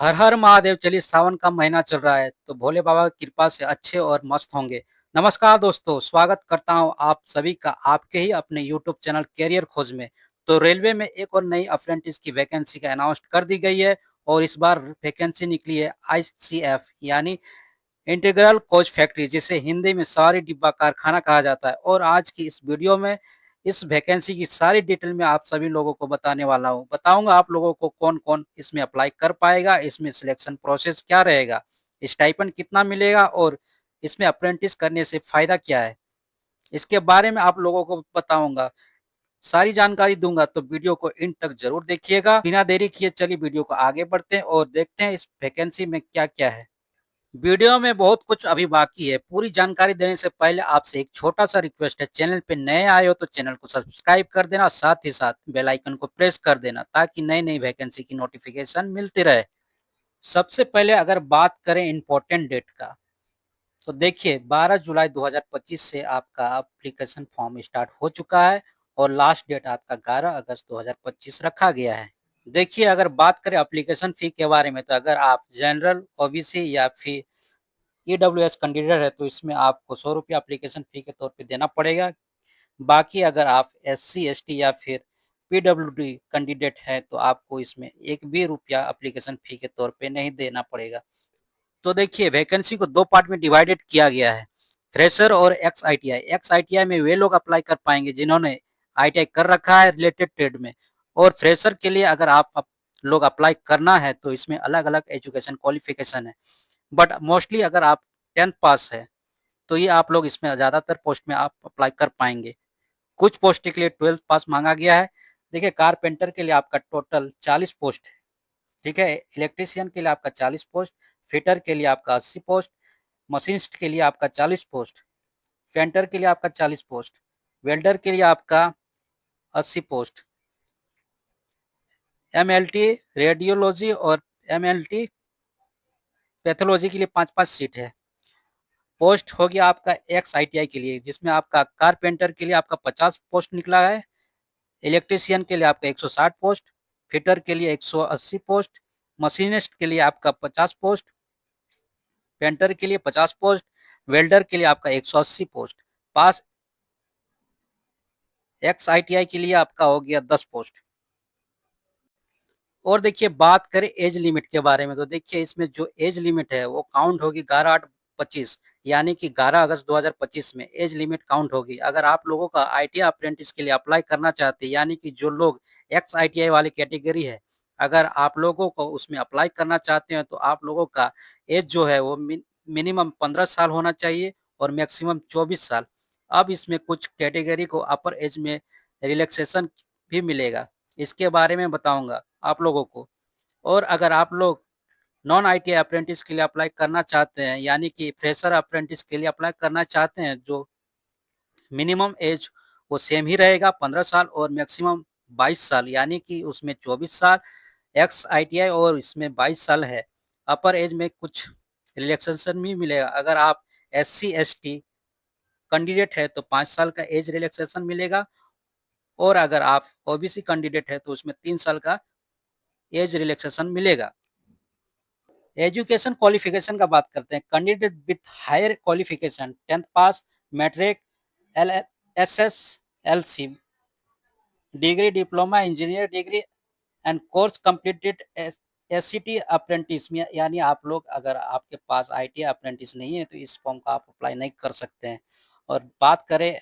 हर हर महादेव। चलिए, सावन का महीना चल रहा है तो भोले बाबा की कृपा से अच्छे और मस्त होंगे। नमस्कार दोस्तों, स्वागत करता हूं आप सभी का आपके ही अपने यूट्यूब चैनल कैरियर खोज में। तो रेलवे में एक और नई अप्रेंटिस की वैकेंसी का अनाउंस कर दी गई है और इस बार वैकेंसी निकली है आईसीएफ यानी इंटीग्रल कोच फैक्ट्री, जिसे हिंदी में सवारी डिब्बा कारखाना कहा जाता है। और आज की इस वीडियो में इस वैकेंसी की सारी डिटेल में आप सभी लोगों को बताने वाला हूँ। बताऊंगा आप लोगों को कौन कौन इसमें अप्लाई कर पाएगा, इसमें सिलेक्शन प्रोसेस क्या रहेगा, स्टाइपेंड कितना मिलेगा और इसमें अप्रेंटिस करने से फायदा क्या है, इसके बारे में आप लोगों को बताऊंगा। सारी जानकारी दूंगा तो वीडियो को इन तक जरूर देखिएगा। बिना देरी किए चलिए वीडियो को आगे बढ़ते हैं और देखते हैं इस वैकेंसी में क्या क्या है। वीडियो में बहुत कुछ अभी बाकी है। पूरी जानकारी देने से पहले आपसे एक छोटा सा रिक्वेस्ट है, चैनल पे नए आए हो तो चैनल को सब्सक्राइब कर देना, साथ ही साथ बेल आइकन को प्रेस कर देना ताकि नई नई वैकेंसी की नोटिफिकेशन मिलती रहे। सबसे पहले अगर बात करें इम्पोर्टेंट डेट का, तो देखिए 12 जुलाई 2025 से आपका एप्लीकेशन फॉर्म स्टार्ट हो चुका है और लास्ट डेट आपका 11 अगस्त 2025 रखा गया है। देखिए, अगर बात करें एप्लीकेशन फी के बारे में, तो अगर आप जनरल, ओबीसी या फिर ईडब्ल्यूएस कैंडिडेट है तो इसमें आपको 100 रुपया एप्लीकेशन फी के तौर पे देना पड़ेगा। बाकी अगर आप एससी, एसटी या फिर पीडब्ल्यूडी कैंडिडेट है तो आपको इसमें एक भी रुपया एप्लीकेशन फी के तौर पे नहीं देना पड़ेगा। तो देखिए, वैकेंसी को दो पार्ट में डिवाइडेड किया गया है, फ्रेशर और एक्स आईटीआई। एक्स आईटीआई में वे लोग अप्लाई कर पाएंगे जिन्होंने आईटीआई कर रखा है रिलेटेड ट्रेड में। और फ्रेशर के लिए अगर आप लोग अप्लाई करना है तो इसमें अलग अलग एजुकेशन क्वालिफिकेशन है, बट मोस्टली अगर आप 10th पास है तो ये आप लोग इसमें ज़्यादातर पोस्ट में आप अप्लाई कर पाएंगे। कुछ पोस्ट के लिए 12th पास मांगा गया है। देखिए, कारपेंटर के लिए आपका टोटल 40 पोस्ट है, ठीक है। इलेक्ट्रीशियन के लिए आपका 40 पोस्ट, फिटर के लिए आपका 80 पोस्ट, मशीनिस्ट के लिए आपका 40 पोस्ट, पेंटर के लिए आपका 40 पोस्ट, वेल्डर के लिए आपका 80 पोस्ट, एमएलटी रेडियोलॉजी और एमएलटी पैथोलॉजी के लिए 5-5 सीट है। पोस्ट हो गया आपका एक्स आईटीआई के लिए, जिसमें आपका कारपेंटर के लिए आपका 50 पोस्ट निकला है, इलेक्ट्रीशियन के लिए आपका 160 पोस्ट, फिटर के लिए 180 पोस्ट, मशीनिस्ट के लिए आपका 50 पोस्ट, पेंटर के लिए 50 पोस्ट, वेल्डर के लिए आपका 180 पोस्ट। पास एक्स आईटीआई के लिए आपका हो गया 10 पोस्ट। और देखिए, बात करें एज लिमिट के बारे में, तो देखिए इसमें जो एज लिमिट है वो काउंट होगी 11/8/25, यानी कि 11 अगस्त 2025 में एज लिमिट काउंट होगी। अगर आप लोगों का आईटीआई अप्रेंटिस के लिए अप्लाई करना चाहते हैं, यानी कि जो लोग एक्स आईटीआई वाली कैटेगरी है, अगर आप लोगों को उसमें अप्लाई करना चाहते हैं तो आप लोगों का एज जो है वो मिनिमम 15 साल होना चाहिए और मैक्सिमम 24 साल। अब इसमें कुछ कैटेगरी को अपर एज में रिलैक्सेशन भी मिलेगा, इसके बारे में बताऊंगा आप लोगों को। और अगर आप लोग नॉन आईटीआई अप्रेंटिस के लिए अप्लाई करना चाहते हैं, यानी कि फ्रेशर अप्रेंटिस के लिए अप्लाई करना चाहते हैं, जो मिनिमम एज वो सेम ही रहेगा 15 साल और मैक्सिमम 22 साल, यानी कि उसमें 24 साल एक्स आईटीआई और इसमें 22 साल है। अपर एज में कुछ रिलैक्सेशन भी मिलेगा। अगर आप एससी एसटी कैंडिडेट है तो 5 साल का एज रिलैक्सेशन मिलेगा और अगर आप ओबीसी कैंडिडेट है तो उसमें 3 साल का एज रिलैक्सेशन मिलेगा। एजुकेशन क्वालिफिकेशन का बात करते हैं। Candidate with higher qualification 10th pass, matric, L S S L C degree, diploma, engineer degree and course completed SCT apprentice में, यानी आप लोग अगर आपके पास आईटीआई अप्रेंटिस नहीं है तो इस फॉर्म का आप अप्लाई नहीं कर सकते हैं। और बात करें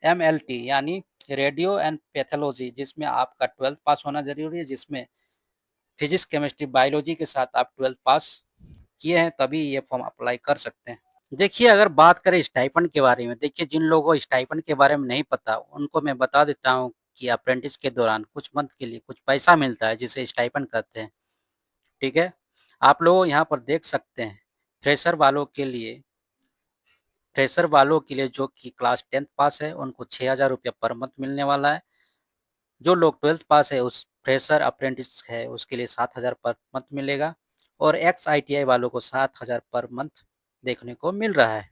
एमएलटी यानी रेडियो एंड पैथोलॉजी, जिसमें आपका 12th पास होना जरूरी है, जिसमें फिजिक्स, केमिस्ट्री, बायोलॉजी के साथ आप 12th पास किए हैं तभी ये फॉर्म अप्लाई कर सकते हैं। देखिए, अगर बात करें स्टाइपेंड के बारे में, देखिए जिन लोगों को स्टाइपेंड के बारे में नहीं पता उनको मैं बता देता हूँ कि अप्रेंटिस के दौरान कुछ मंथ के लिए कुछ पैसा मिलता है जिसे स्टाइपेंड कहते हैं, ठीक है। आप लोग यहाँ पर देख सकते हैं, फ्रेशर वालों के लिए फ्रेशर वालों के लिए जो कि क्लास 10th पास है उनको 6,000 रुपया पर मंथ मिलने वाला है। जो लोग 12th पास है, उस फ्रेशर अप्रेंटिस है, उसके लिए 7,000 पर मंथ मिलेगा और एक्स आईटीआई वालों को 7,000 पर मंथ देखने को मिल रहा है।